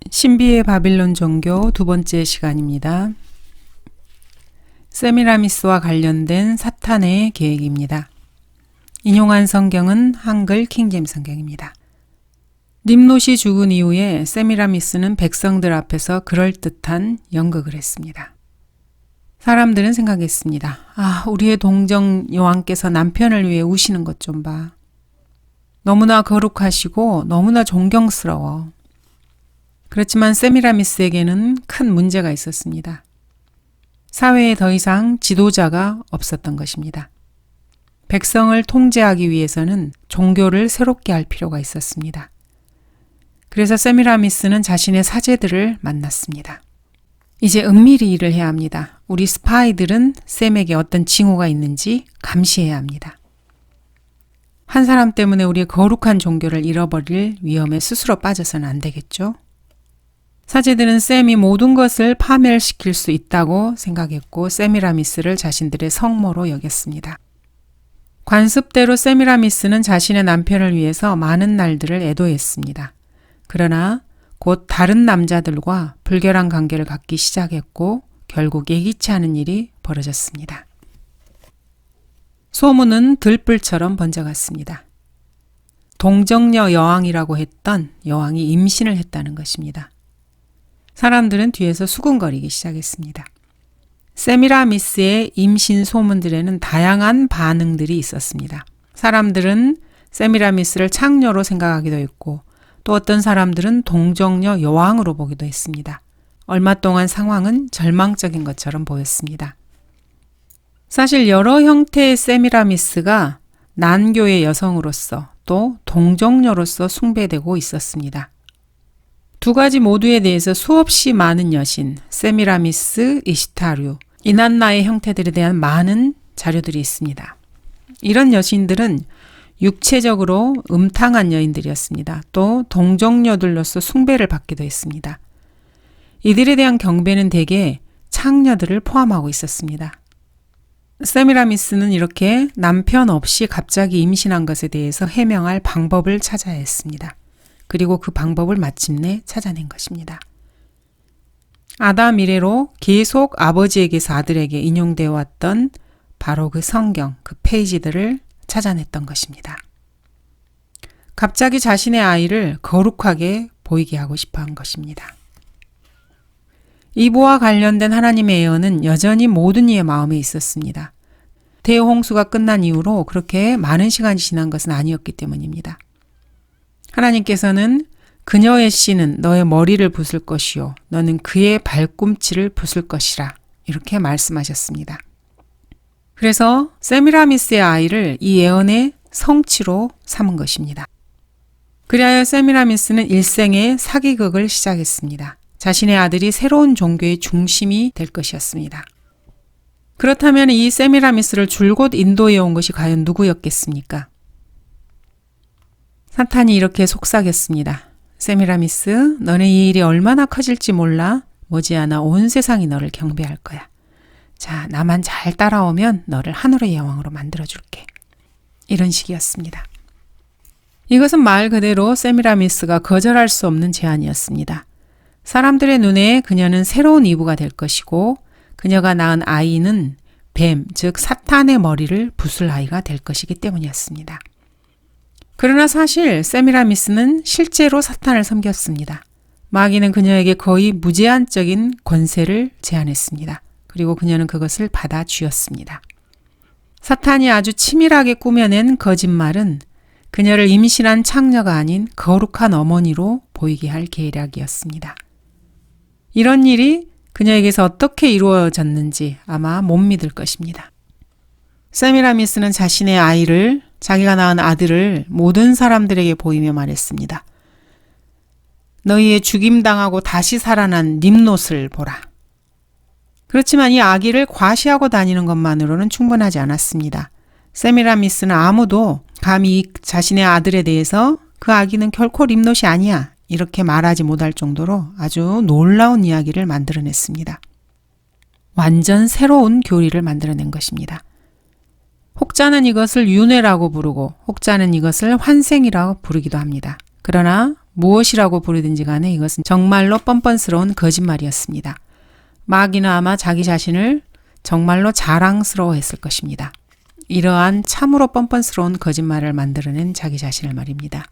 신비의 바빌론 종교 두 번째 시간입니다. 세미라미스와 관련된 사탄의 계획입니다. 인용한 성경은 한글 킹제임스 성경입니다. nim롯이 죽은 이후에 세미라미스는 백성들 앞에서 그럴듯한 연극을 했습니다. 사람들은 생각했습니다. 우리의 동정 여왕께서 남편을 위해 우시는 것 좀 봐. 너무나 거룩하시고 너무나 존경스러워. 그렇지만 세미라미스에게는 큰 문제가 있었습니다. 사회에 더 이상 지도자가 없었던 것입니다. 백성을 통제하기 위해서는 종교를 새롭게 할 필요가 있었습니다. 그래서 세미라미스는 자신의 사제들을 만났습니다. 이제 은밀히 일을 해야 합니다. 우리 스파이들은 샘에게 어떤 징후가 있는지 감시해야 합니다. 한 사람 때문에 우리의 거룩한 종교를 잃어버릴 위험에 스스로 빠져서는 안 되겠죠? 사제들은 샘이 모든 것을 파멸시킬 수 있다고 생각했고 세미라미스를 자신들의 성모로 여겼습니다. 관습대로 세미라미스는 자신의 남편을 위해서 많은 날들을 애도했습니다. 그러나 곧 다른 남자들과 불결한 관계를 갖기 시작했고 결국 예기치 않은 일이 벌어졌습니다. 소문은 들불처럼 번져갔습니다. 동정녀 여왕이라고 했던 여왕이 임신을 했다는 것입니다. 사람들은 뒤에서 수군거리기 시작했습니다. 세미라미스의 임신 소문들에는 다양한 반응들이 있었습니다. 사람들은 세미라미스를 창녀로 생각하기도 했고 또 어떤 사람들은 동정녀 여왕으로 보기도 했습니다. 얼마 동안 상황은 절망적인 것처럼 보였습니다. 사실 여러 형태의 세미라미스가 난교의 여성으로서 또 동정녀로서 숭배되고 있었습니다. 두 가지 모두에 대해서 수없이 많은 여신, 세미라미스, 이시타르, 이난나의 형태들에 대한 많은 자료들이 있습니다. 이런 여신들은 육체적으로 음탕한 여인들이었습니다. 또 동정녀들로서 숭배를 받기도 했습니다. 이들에 대한 경배는 대개 창녀들을 포함하고 있었습니다. 세미라미스는 이렇게 남편 없이 갑자기 임신한 것에 대해서 해명할 방법을 찾아야 했습니다. 그리고 그 방법을 마침내 찾아낸 것입니다. 아담 이래로 계속 아버지에게서 아들에게 인용되어 왔던 바로 그 성경, 그 페이지들을 찾아냈던 것입니다. 갑자기 자신의 아이를 거룩하게 보이게 하고 싶어 한 것입니다. 이보와 관련된 하나님의 예언은 여전히 모든 이의 마음에 있었습니다. 대홍수가 끝난 이후로 그렇게 많은 시간이 지난 것은 아니었기 때문입니다. 하나님께서는 그녀의 씨는 너의 머리를 부술 것이요 너는 그의 발꿈치를 부술 것이라 이렇게 말씀하셨습니다. 그래서 세미라미스의 아이를 이 예언의 성취로 삼은 것입니다. 그리하여 세미라미스는 일생의 사기극을 시작했습니다. 자신의 아들이 새로운 종교의 중심이 될 것이었습니다. 그렇다면 이 세미라미스를 줄곧 인도해 온 것이 과연 누구였겠습니까? 사탄이 이렇게 속삭였습니다. 세미라미스, 너는 이 일이 얼마나 커질지 몰라 머지않아 온 세상이 너를 경배할 거야. 자, 나만 잘 따라오면 너를 하늘의 여왕으로 만들어줄게. 이런 식이었습니다. 이것은 말 그대로 세미라미스가 거절할 수 없는 제안이었습니다. 사람들의 눈에 그녀는 새로운 이브가 될 것이고 그녀가 낳은 아이는 뱀, 즉 사탄의 머리를 부술 아이가 될 것이기 때문이었습니다. 그러나 사실 세미라미스는 실제로 사탄을 섬겼습니다. 마귀는 그녀에게 거의 무제한적인 권세를 제안했습니다. 그리고 그녀는 그것을 받아 쥐었습니다. 사탄이 아주 치밀하게 꾸며낸 거짓말은 그녀를 임신한 창녀가 아닌 거룩한 어머니로 보이게 할 계략이었습니다. 이런 일이 그녀에게서 어떻게 이루어졌는지 아마 못 믿을 것입니다. 세미라미스는 자신의 아이를, 자기가 낳은 아들을 모든 사람들에게 보이며 말했습니다. 너희의 죽임당하고 다시 살아난 nim롯을 보라. 그렇지만 이 아기를 과시하고 다니는 것만으로는 충분하지 않았습니다. 세미라미스는 아무도 감히 자신의 아들에 대해서 그 아기는 결코 nim롯이 아니야 이렇게 말하지 못할 정도로 아주 놀라운 이야기를 만들어냈습니다. 완전 새로운 교리를 만들어낸 것입니다. 혹자는 이것을 윤회라고 부르고 혹자는 이것을 환생이라고 부르기도 합니다. 그러나 무엇이라고 부르든지 간에 이것은 정말로 뻔뻔스러운 거짓말이었습니다. 마귀는 아마 자기 자신을 정말로 자랑스러워했을 것입니다. 이러한 참으로 뻔뻔스러운 거짓말을 만들어낸 자기 자신을 말입니다.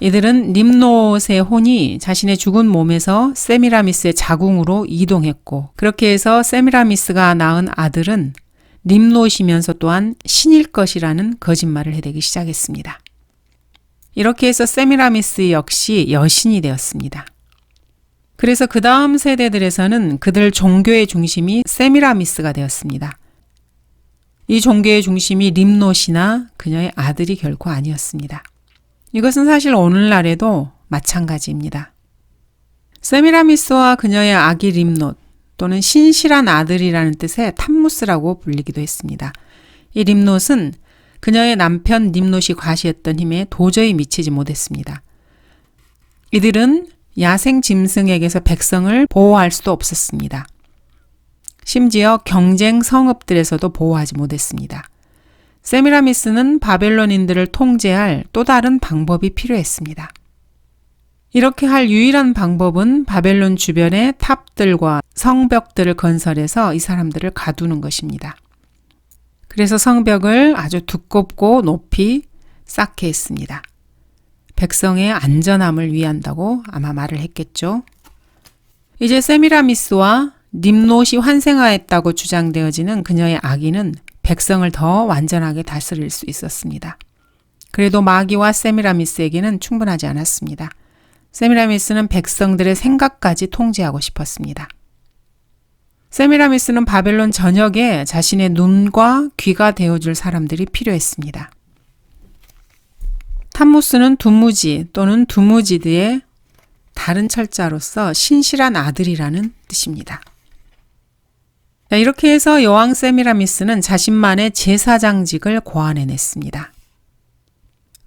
이들은 림롯의 혼이 자신의 죽은 몸에서 세미라미스의 자궁으로 이동했고, 그렇게 해서 세미라미스가 낳은 아들은 림롯이면서 또한 신일 것이라는 거짓말을 해대기 시작했습니다. 이렇게 해서 세미라미스 역시 여신이 되었습니다. 그래서 그 다음 세대들에서는 그들 종교의 중심이 세미라미스가 되었습니다. 이 종교의 중심이 림롯이나 그녀의 아들이 결코 아니었습니다. 이것은 사실 오늘날에도 마찬가지입니다. 세미라미스와 그녀의 아기 림롯 또는 신실한 아들이라는 뜻의 탐무스라고 불리기도 했습니다. 이 림롯은 그녀의 남편 림롯이 과시했던 힘에 도저히 미치지 못했습니다. 이들은 야생 짐승에게서 백성을 보호할 수도 없었습니다. 심지어 경쟁 성읍들에서도 보호하지 못했습니다. 세미라미스는 바벨론인들을 통제할 또 다른 방법이 필요했습니다. 이렇게 할 유일한 방법은 바벨론 주변의 탑들과 성벽들을 건설해서 이 사람들을 가두는 것입니다. 그래서 성벽을 아주 두껍고 높이 쌓게 했습니다. 백성의 안전함을 위한다고 아마 말을 했겠죠. 이제 세미라미스와 림롯이 환생하였다고 주장되어지는 그녀의 아기는 백성을 더 완전하게 다스릴 수 있었습니다. 그래도 마귀와 세미라미스에게는 충분하지 않았습니다. 세미라미스는 백성들의 생각까지 통제하고 싶었습니다. 세미라미스는 바벨론 전역에 자신의 눈과 귀가 되어줄 사람들이 필요했습니다. 탐무스는 두무지 또는 두무지드의 다른 철자로서 신실한 아들이라는 뜻입니다. 이렇게 해서 여왕 세미라미스는 자신만의 제사장직을 고안해냈습니다.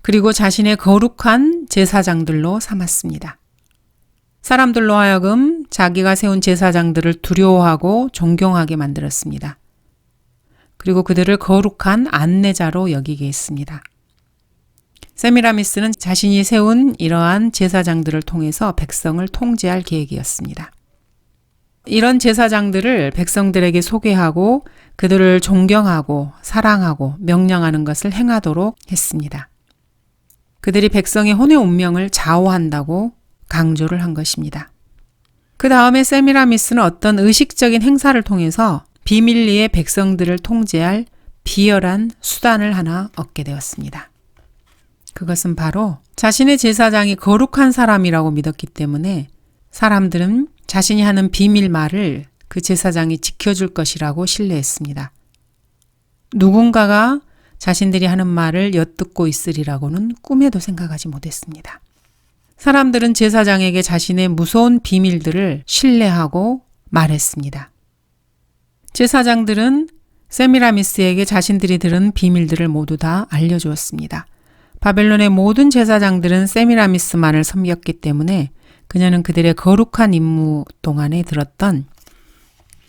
그리고 자신의 거룩한 제사장들로 삼았습니다. 사람들로 하여금 자기가 세운 제사장들을 두려워하고 존경하게 만들었습니다. 그리고 그들을 거룩한 안내자로 여기게 했습니다. 세미라미스는 자신이 세운 이러한 제사장들을 통해서 백성을 통제할 계획이었습니다. 이런 제사장들을 백성들에게 소개하고 그들을 존경하고 사랑하고 명령하는 것을 행하도록 했습니다. 그들이 백성의 혼의 운명을 좌우한다고 강조를 한 것입니다. 그 다음에 세미라미스는 어떤 의식적인 행사를 통해서 비밀리에 백성들을 통제할 비열한 수단을 하나 얻게 되었습니다. 그것은 바로 자신의 제사장이 거룩한 사람이라고 믿었기 때문에 사람들은 자신이 하는 비밀 말을 그 제사장이 지켜줄 것이라고 신뢰했습니다. 누군가가 자신들이 하는 말을 엿듣고 있으리라고는 꿈에도 생각하지 못했습니다. 사람들은 제사장에게 자신의 무서운 비밀들을 신뢰하고 말했습니다. 제사장들은 세미라미스에게 자신들이 들은 비밀들을 모두 다 알려주었습니다. 바벨론의 모든 제사장들은 세미라미스만을 섬겼기 때문에 그녀는 그들의 거룩한 임무 동안에 들었던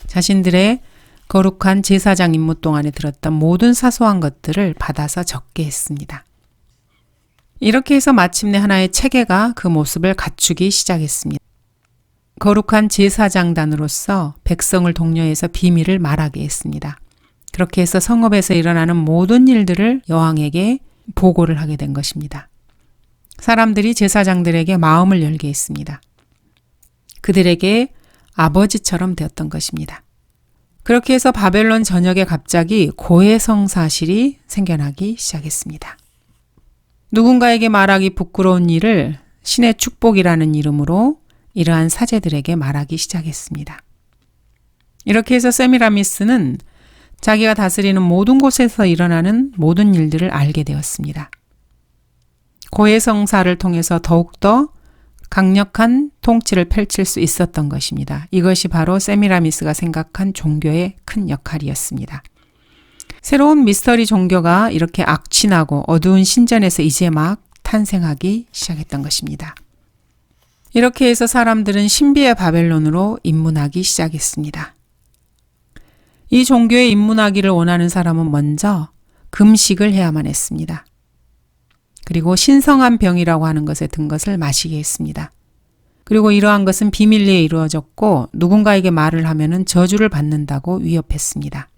자신들의 거룩한 제사장 임무 동안에 들었던 모든 사소한 것들을 받아서 적게 했습니다. 이렇게 해서 마침내 하나의 체계가 그 모습을 갖추기 시작했습니다. 거룩한 제사장단으로서 백성을 독려해서 비밀을 말하게 했습니다. 그렇게 해서 성읍에서 일어나는 모든 일들을 여왕에게 보고를 하게 된 것입니다. 사람들이 제사장들에게 마음을 열게 했습니다. 그들에게 아버지처럼 되었던 것입니다. 그렇게 해서 바벨론 전역에 갑자기 고해성 사실이 생겨나기 시작했습니다. 누군가에게 말하기 부끄러운 일을 신의 축복이라는 이름으로 이러한 사제들에게 말하기 시작했습니다. 이렇게 해서 세미라미스는 자기가 다스리는 모든 곳에서 일어나는 모든 일들을 알게 되었습니다. 고해성사를 통해서 더욱더 강력한 통치를 펼칠 수 있었던 것입니다. 이것이 바로 세미라미스가 생각한 종교의 큰 역할이었습니다. 새로운 미스터리 종교가 이렇게 악취나고 어두운 신전에서 이제 막 탄생하기 시작했던 것입니다. 이렇게 해서 사람들은 신비의 바벨론으로 입문하기 시작했습니다. 이 종교에 입문하기를 원하는 사람은 먼저 금식을 해야만 했습니다. 그리고 신성한 병이라고 하는 것에 든 것을 마시게 했습니다. 그리고 이러한 것은 비밀리에 이루어졌고 누군가에게 말을 하면은 저주를 받는다고 위협했습니다.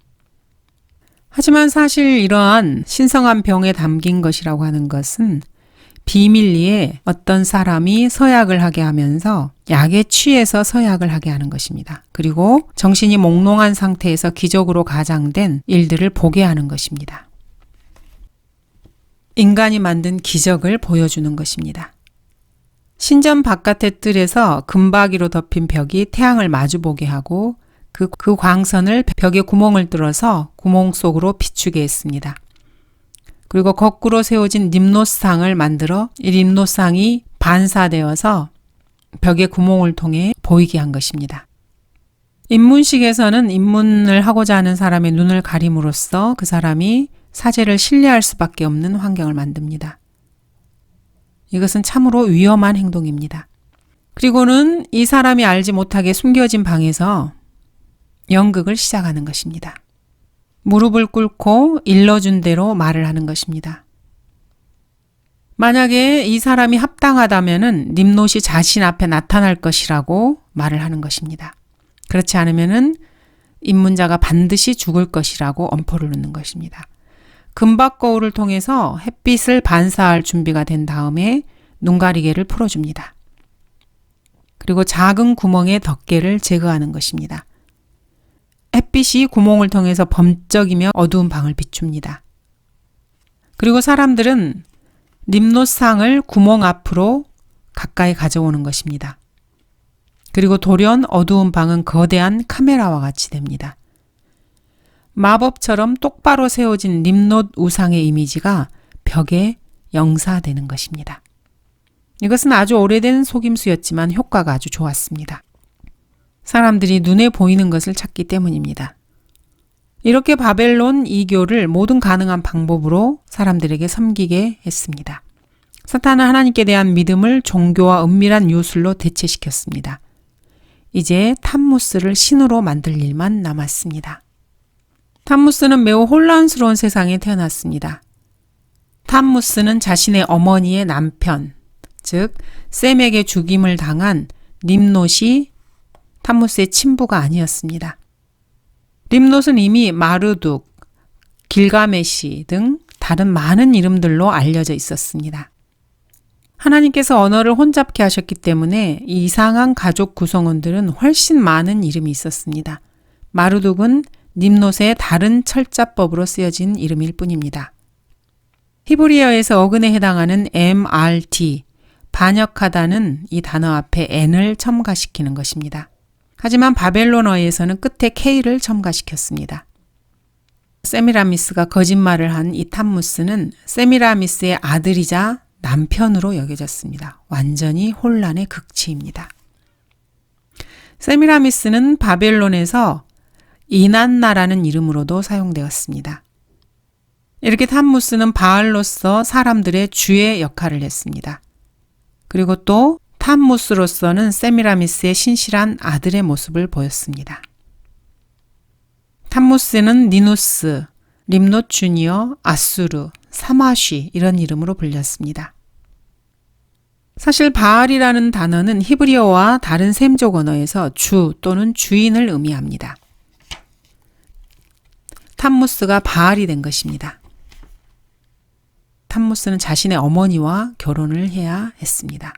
하지만 사실 이러한 신성한 병에 담긴 것이라고 하는 것은 비밀리에 어떤 사람이 서약을 하게 하면서 약에 취해서 서약을 하게 하는 것입니다. 그리고 정신이 몽롱한 상태에서 기적으로 가장된 일들을 보게 하는 것입니다. 인간이 만든 기적을 보여주는 것입니다. 신전 바깥의 뜰에서 금박이로 덮인 벽이 태양을 마주보게 하고 그 광선을 벽에 구멍을 뚫어서 구멍 속으로 비추게 했습니다. 그리고 거꾸로 세워진 림노상을 만들어 이 림노상이 반사되어서 벽에 구멍을 통해 보이게 한 것입니다. 입문식에서는 입문을 하고자 하는 사람의 눈을 가림으로써 그 사람이 사제를 신뢰할 수밖에 없는 환경을 만듭니다. 이것은 참으로 위험한 행동입니다. 그리고는 이 사람이 알지 못하게 숨겨진 방에서 연극을 시작하는 것입니다. 무릎을 꿇고 일러준 대로 말을 하는 것입니다. 만약에 이 사람이 합당하다면은 림노시 자신 앞에 나타날 것이라고 말을 하는 것입니다. 그렇지 않으면은 입문자가 반드시 죽을 것이라고 엄포를 놓는 것입니다. 금박 거울을 통해서 햇빛을 반사할 준비가 된 다음에 눈가리개를 풀어줍니다. 그리고 작은 구멍의 덮개를 제거하는 것입니다. 햇빛이 구멍을 통해서 범쩍이며 어두운 방을 비춥니다. 그리고 사람들은 림노상을 구멍 앞으로 가까이 가져오는 것입니다. 그리고 돌연 어두운 방은 거대한 카메라와 같이 됩니다. 마법처럼 똑바로 세워진 림노 우상의 이미지가 벽에 영사되는 것입니다. 이것은 아주 오래된 속임수였지만 효과가 아주 좋았습니다. 사람들이 눈에 보이는 것을 찾기 때문입니다. 이렇게 바벨론 이교를 모든 가능한 방법으로 사람들에게 섬기게 했습니다. 사탄은 하나님께 대한 믿음을 종교와 은밀한 요술로 대체시켰습니다. 이제 탐무스를 신으로 만들 일만 남았습니다. 탐무스는 매우 혼란스러운 세상에 태어났습니다. 탐무스는 자신의 어머니의 남편, 즉 셈에게 죽임을 당한 림롯이 탐무스의 친부가 아니었습니다. 림롯은 이미 마르둑, 길가메시 등 다른 많은 이름들로 알려져 있었습니다. 하나님께서 언어를 혼잡케 하셨기 때문에 이 이상한 가족 구성원들은 훨씬 많은 이름이 있었습니다. 마르둑은 림롯의 다른 철자법으로 쓰여진 이름일 뿐입니다. 히브리어에서 어근에 해당하는 MRT, 반역하다는 이 단어 앞에 n을 첨가시키는 것입니다. 하지만 바벨론어에서는 끝에 k를 첨가시켰습니다. 세미라미스가 거짓말을 한 이 탐무스는 세미라미스의 아들이자 남편으로 여겨졌습니다. 완전히 혼란의 극치입니다. 세미라미스는 바벨론에서 이난나라는 이름으로도 사용되었습니다. 이렇게 탐무스는 바알로서 사람들의 주의 역할을 했습니다. 그리고 또 탐무스로서는 세미라미스의 신실한 아들의 모습을 보였습니다. 탐무스는 니누스, 림롯 주니어, 아수르, 사마쉬 이런 이름으로 불렸습니다. 사실 바알이라는 단어는 히브리어와 다른 셈족 언어에서 주 또는 주인을 의미합니다. 탐무스가 바알이 된 것입니다. 탐무스는 자신의 어머니와 결혼을 해야 했습니다.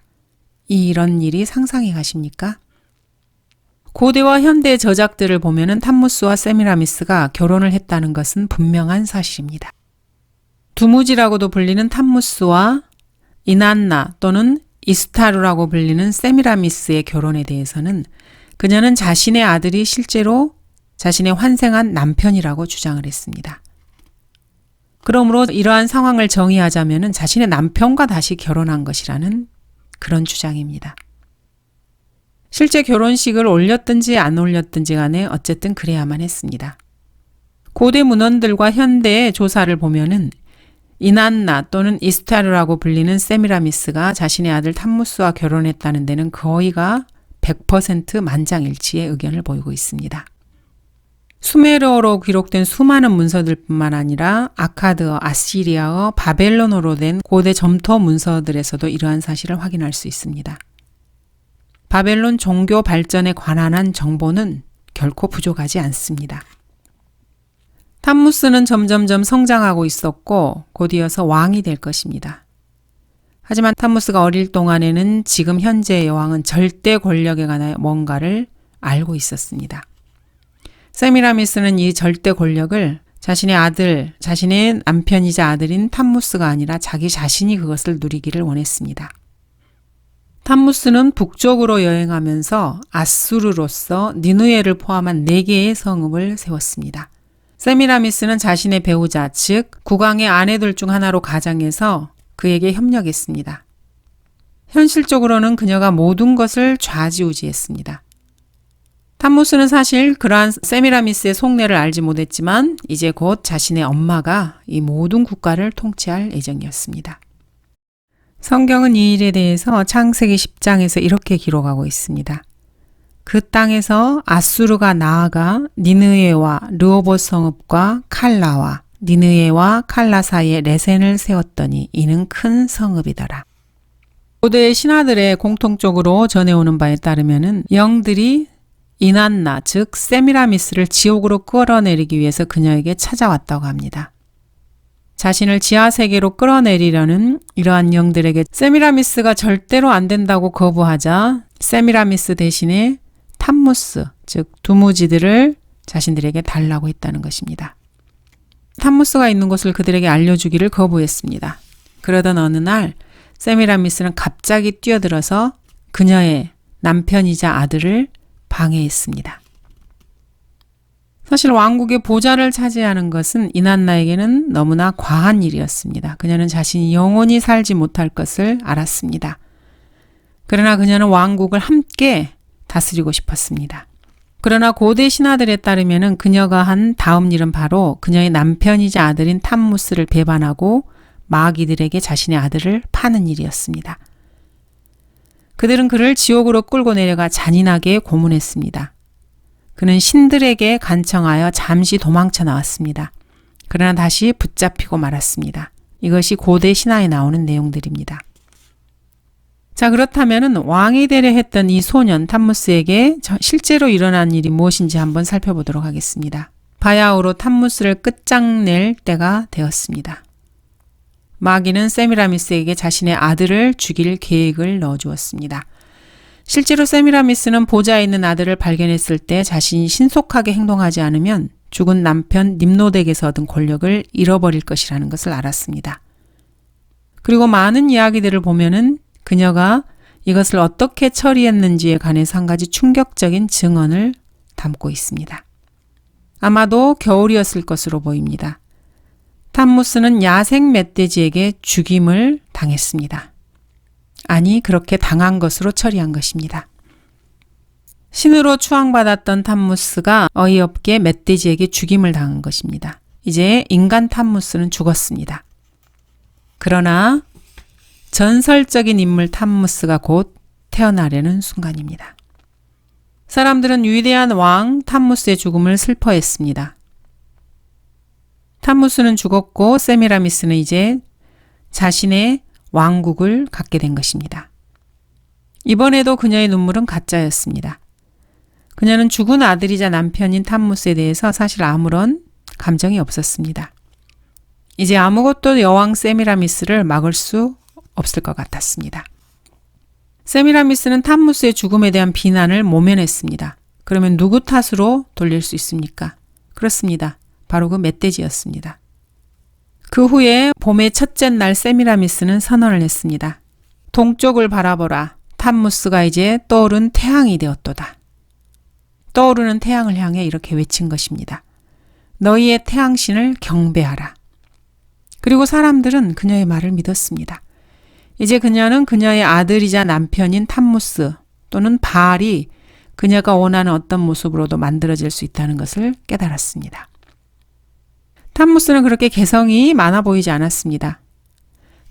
이런 일이 상상이 가십니까? 고대와 현대 저작들을 보면은 탐무스와 세미라미스가 결혼을 했다는 것은 분명한 사실입니다. 두무지라고도 불리는 탐무스와 이난나 또는 이스타르라고 불리는 세미라미스의 결혼에 대해서는 그녀는 자신의 아들이 실제로 자신의 환생한 남편이라고 주장을 했습니다. 그러므로 이러한 상황을 정의하자면 자신의 남편과 다시 결혼한 것이라는 그런 주장입니다. 실제 결혼식을 올렸든지 안 올렸든지 간에 어쨌든 그래야만 했습니다. 고대 문헌들과 현대의 조사를 보면은 이난나 또는 이스타르라고 불리는 세미라미스가 자신의 아들 탐무스와 결혼했다는 데는 거의가 100% 만장일치의 의견을 보이고 있습니다. 수메르어로 기록된 수많은 문서들뿐만 아니라 아카드어, 아시리아어, 바벨론어로 된 고대 점토 문서들에서도 이러한 사실을 확인할 수 있습니다. 바벨론 종교 발전에 관한 정보는 결코 부족하지 않습니다. 탐무스는 점점점 성장하고 있었고 곧이어서 왕이 될 것입니다. 하지만 탐무스가 어릴 동안에는 지금 현재의 여왕은 절대 권력에 관하여 뭔가를 알고 있었습니다. 세미라미스는 이 절대 권력을 자신의 아들, 자신의 남편이자 아들인 탐무스가 아니라 자기 자신이 그것을 누리기를 원했습니다. 탐무스는 북쪽으로 여행하면서 아수르로서 니누에를 포함한 4개의 성읍을 세웠습니다. 세미라미스는 자신의 배우자, 즉 국왕의 아내들 중 하나로 가장해서 그에게 협력했습니다. 현실적으로는 그녀가 모든 것을 좌지우지했습니다. 탐무스는 사실 그러한 세미라미스의 속내를 알지 못했지만 이제 곧 자신의 엄마가 이 모든 국가를 통치할 예정이었습니다. 성경은 이 일에 대해서 창세기 10장에서 이렇게 기록하고 있습니다. 그 땅에서 아수르가 나아가 니느웨와 르호봇 성읍과 칼라와 니느웨와 칼라 사이에 레센을 세웠더니 이는 큰 성읍이더라. 고대 신하들의 공통적으로 전해오는 바에 따르면은 영들이 이난나 즉 세미라미스를 지옥으로 끌어내리기 위해서 그녀에게 찾아왔다고 합니다. 자신을 지하세계로 끌어내리려는 이러한 영들에게 세미라미스가 절대로 안 된다고 거부하자 세미라미스 대신에 탐무스 즉 두무지들을 자신들에게 달라고 했다는 것입니다. 탐무스가 있는 곳을 그들에게 알려주기를 거부했습니다. 그러던 어느 날 세미라미스는 갑자기 뛰어들어서 그녀의 남편이자 아들을 방해했습니다. 사실 왕국의 보좌를 차지하는 것은 이난나에게는 너무나 과한 일이었습니다. 그녀는 자신이 영원히 살지 못할 것을 알았습니다. 그러나 그녀는 왕국을 함께 다스리고 싶었습니다. 그러나 고대 신하들에 따르면 그녀가 한 다음 일은 바로 그녀의 남편이자 아들인 탐무스를 배반하고 마귀들에게 자신의 아들을 파는 일이었습니다. 그들은 그를 지옥으로 끌고 내려가 잔인하게 고문했습니다. 그는 신들에게 간청하여 잠시 도망쳐 나왔습니다. 그러나 다시 붙잡히고 말았습니다. 이것이 고대 신화에 나오는 내용들입니다. 자, 그렇다면 왕이 되려 했던 이 소년 탐무스에게 실제로 일어난 일이 무엇인지 한번 살펴보도록 하겠습니다. 바야흐로 탐무스를 끝장낼 때가 되었습니다. 마귀는 세미라미스에게 자신의 아들을 죽일 계획을 넣어주었습니다. 실제로 세미라미스는 보좌에 있는 아들을 발견했을 때 자신이 신속하게 행동하지 않으면 죽은 남편 nimrod에게서 얻은 권력을 잃어버릴 것이라는 것을 알았습니다. 그리고 많은 이야기들을 보면은 그녀가 이것을 어떻게 처리했는지에 관해서 한 가지 충격적인 증언을 담고 있습니다. 아마도 겨울이었을 것으로 보입니다. 탐무스는 야생 멧돼지에게 죽임을 당했습니다. 아니, 그렇게 당한 것으로 처리한 것입니다. 신으로 추앙받았던 탐무스가 어이없게 멧돼지에게 죽임을 당한 것입니다. 이제 인간 탐무스는 죽었습니다. 그러나 전설적인 인물 탐무스가 곧 태어나려는 순간입니다. 사람들은 위대한 왕 탐무스의 죽음을 슬퍼했습니다. 탐무스는 죽었고 세미라미스는 이제 자신의 왕국을 갖게 된 것입니다. 이번에도 그녀의 눈물은 가짜였습니다. 그녀는 죽은 아들이자 남편인 탐무스에 대해서 사실 아무런 감정이 없었습니다. 이제 아무것도 여왕 세미라미스를 막을 수 없을 것 같았습니다. 세미라미스는 탐무스의 죽음에 대한 비난을 모면했습니다. 그러면 누구 탓으로 돌릴 수 있습니까? 그렇습니다. 바로 그 멧돼지였습니다. 그 후에 봄의 첫째 날 세미라미스는 선언을 했습니다. 동쪽을 바라보라. 탐무스가 이제 떠오른 태양이 되었도다. 떠오르는 태양을 향해 이렇게 외친 것입니다. 너희의 태양신을 경배하라. 그리고 사람들은 그녀의 말을 믿었습니다. 이제 그녀는 그녀의 아들이자 남편인 탐무스 또는 바알이 그녀가 원하는 어떤 모습으로도 만들어질 수 있다는 것을 깨달았습니다. 탐무스는 그렇게 개성이 많아 보이지 않았습니다.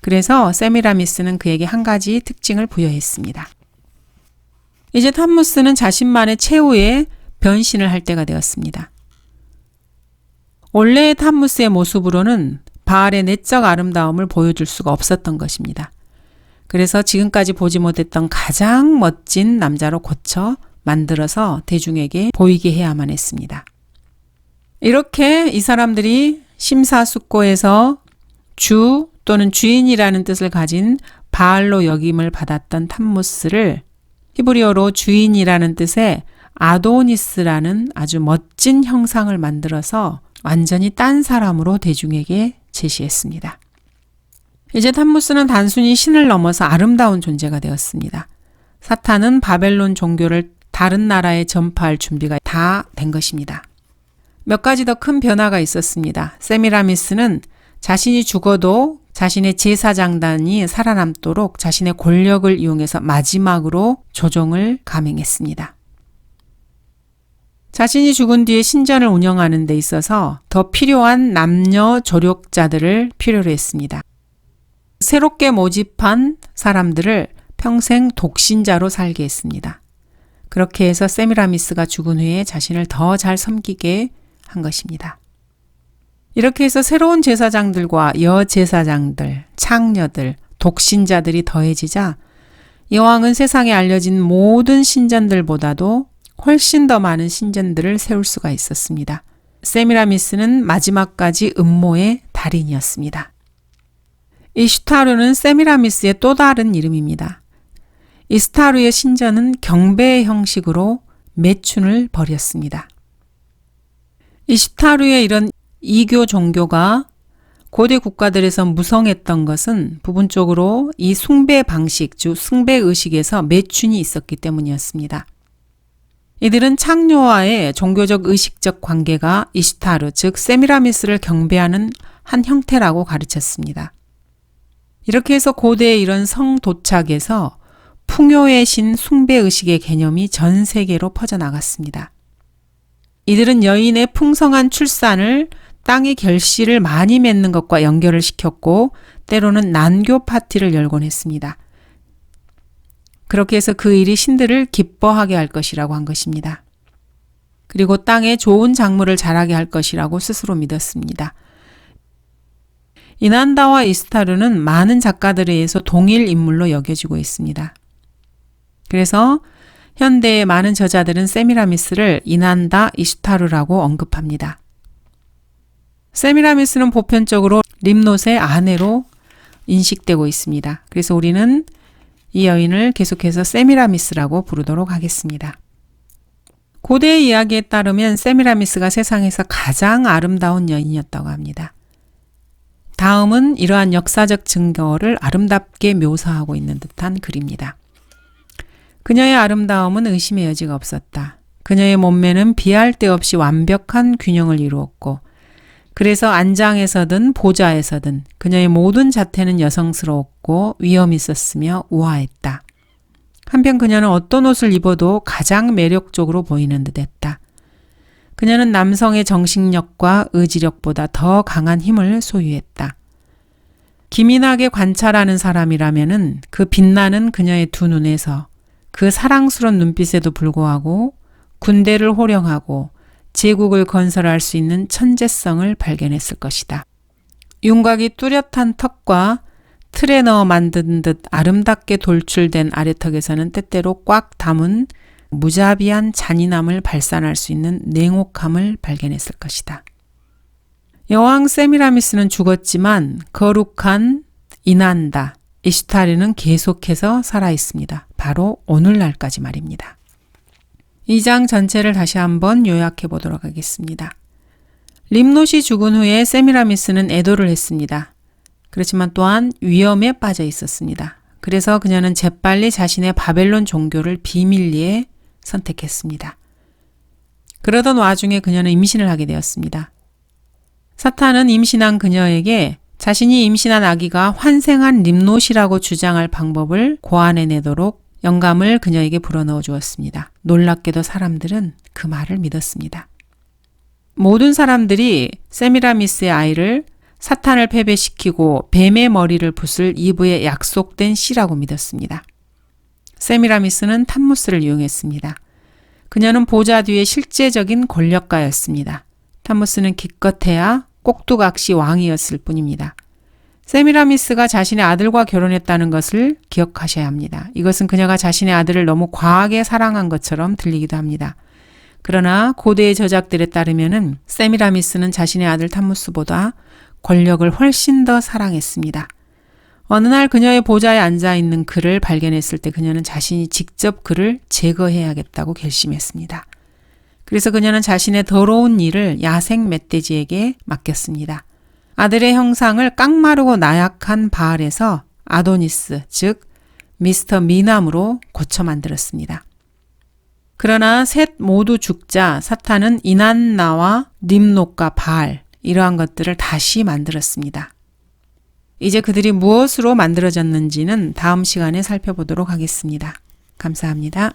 그래서 세미라미스는 그에게 한 가지 특징을 부여했습니다. 이제 탐무스는 자신만의 최후의 변신을 할 때가 되었습니다. 원래의 탐무스의 모습으로는 바알의 내적 아름다움을 보여줄 수가 없었던 것입니다. 그래서 지금까지 보지 못했던 가장 멋진 남자로 고쳐 만들어서 대중에게 보이게 해야만 했습니다. 이렇게 이 사람들이 심사숙고해서 주 또는 주인이라는 뜻을 가진 바알로 역임을 받았던 탐무스를 히브리어로 주인이라는 뜻의 아도니스라는 아주 멋진 형상을 만들어서 완전히 딴 사람으로 대중에게 제시했습니다. 이제 탐무스는 단순히 신을 넘어서 아름다운 존재가 되었습니다. 사탄은 바벨론 종교를 다른 나라에 전파할 준비가 다 된 것입니다. 몇 가지 더 큰 변화가 있었습니다. 세미라미스는 자신이 죽어도 자신의 제사장단이 살아남도록 자신의 권력을 이용해서 마지막으로 조종을 감행했습니다. 자신이 죽은 뒤에 신전을 운영하는 데 있어서 더 필요한 남녀 조력자들을 필요로 했습니다. 새롭게 모집한 사람들을 평생 독신자로 살게 했습니다. 그렇게 해서 세미라미스가 죽은 후에 자신을 더 잘 섬기게 한 것입니다. 이렇게 해서 새로운 제사장들과 여제사장들, 창녀들, 독신자들이 더해지자 여왕은 세상에 알려진 모든 신전들보다도 훨씬 더 많은 신전들을 세울 수가 있었습니다. 세미라미스는 마지막까지 음모의 달인이었습니다. 이슈타르는 세미라미스의 또 다른 이름입니다. 이스타르의 신전은 경배의 형식으로 매춘을 벌였습니다. 이슈타르의 이런 이교 종교가 고대 국가들에서 무성했던 것은 부분적으로 이 숭배 방식, 즉 숭배 의식에서 매춘이 있었기 때문이었습니다. 이들은 창녀와의 종교적 의식적 관계가 이슈타르, 즉 세미라미스를 경배하는 한 형태라고 가르쳤습니다. 이렇게 해서 고대의 이런 성도착에서 풍요의 신 숭배의식의 개념이 전 세계로 퍼져나갔습니다. 이들은 여인의 풍성한 출산을 땅의 결실을 많이 맺는 것과 연결을 시켰고 때로는 난교 파티를 열곤 했습니다. 그렇게 해서 그 일이 신들을 기뻐하게 할 것이라고 한 것입니다. 그리고 땅에 좋은 작물을 자라게 할 것이라고 스스로 믿었습니다. 이난다와 이스타르는 많은 작가들에 의해서 동일 인물로 여겨지고 있습니다. 그래서 현대의 많은 저자들은 세미라미스를 이난다 이슈타르라고 언급합니다. 세미라미스는 보편적으로 림롯의 아내로 인식되고 있습니다. 그래서 우리는 이 여인을 계속해서 세미라미스라고 부르도록 하겠습니다. 고대의 이야기에 따르면 세미라미스가 세상에서 가장 아름다운 여인이었다고 합니다. 다음은 이러한 역사적 증거를 아름답게 묘사하고 있는 듯한 글입니다. 그녀의 아름다움은 의심의 여지가 없었다. 그녀의 몸매는 비할 데 없이 완벽한 균형을 이루었고 그래서 안장에서든 보좌에서든 그녀의 모든 자태는 여성스러웠고 위엄 있었으며 우아했다. 한편 그녀는 어떤 옷을 입어도 가장 매력적으로 보이는 듯했다. 그녀는 남성의 정신력과 의지력보다 더 강한 힘을 소유했다. 기민하게 관찰하는 사람이라면은 그 빛나는 그녀의 두 눈에서 그 사랑스러운 눈빛에도 불구하고 군대를 호령하고 제국을 건설할 수 있는 천재성을 발견했을 것이다. 윤곽이 뚜렷한 턱과 틀에 넣어 만든 듯 아름답게 돌출된 아래턱에서는 때때로 꽉 담은 무자비한 잔인함을 발산할 수 있는 냉혹함을 발견했을 것이다. 여왕 세미라미스는 죽었지만 거룩한 이난다, 이슈타르는 계속해서 살아있습니다. 바로 오늘날까지 말입니다. 이 장 전체를 다시 한번 요약해 보도록 하겠습니다. 림롯이 죽은 후에 세미라미스는 애도를 했습니다. 그렇지만 또한 위험에 빠져 있었습니다. 그래서 그녀는 재빨리 자신의 바벨론 종교를 비밀리에 선택했습니다. 그러던 와중에 그녀는 임신을 하게 되었습니다. 사탄은 임신한 그녀에게 자신이 임신한 아기가 환생한 림롯이라고 주장할 방법을 고안해내도록 영감을 그녀에게 불어넣어 주었습니다. 놀랍게도 사람들은 그 말을 믿었습니다. 모든 사람들이 세미라미스의 아이를 사탄을 패배시키고 뱀의 머리를 붓을 이브에 약속된 씨라고 믿었습니다. 세미라미스는 탐무스를 이용했습니다. 그녀는 보좌 뒤의 실제적인 권력가였습니다. 타무스는 기껏해야 꼭두각시 왕이었을 뿐입니다. 세미라미스가 자신의 아들과 결혼했다는 것을 기억하셔야 합니다. 이것은 그녀가 자신의 아들을 너무 과하게 사랑한 것처럼 들리기도 합니다. 그러나 고대의 저작들에 따르면은 세미라미스는 자신의 아들 타무스보다 권력을 훨씬 더 사랑했습니다. 어느 날 그녀의 보좌에 앉아 있는 그를 발견했을 때 그녀는 자신이 직접 그를 제거해야겠다고 결심했습니다. 그래서 그녀는 자신의 더러운 일을 야생 멧돼지에게 맡겼습니다. 아들의 형상을 깡마르고 나약한 바알에서 아도니스, 즉 미스터 미남으로 고쳐 만들었습니다. 그러나 셋 모두 죽자 사탄은 이난나와 nim록과 바알 이러한 것들을 다시 만들었습니다. 이제 그들이 무엇으로 만들어졌는지는 다음 시간에 살펴보도록 하겠습니다. 감사합니다.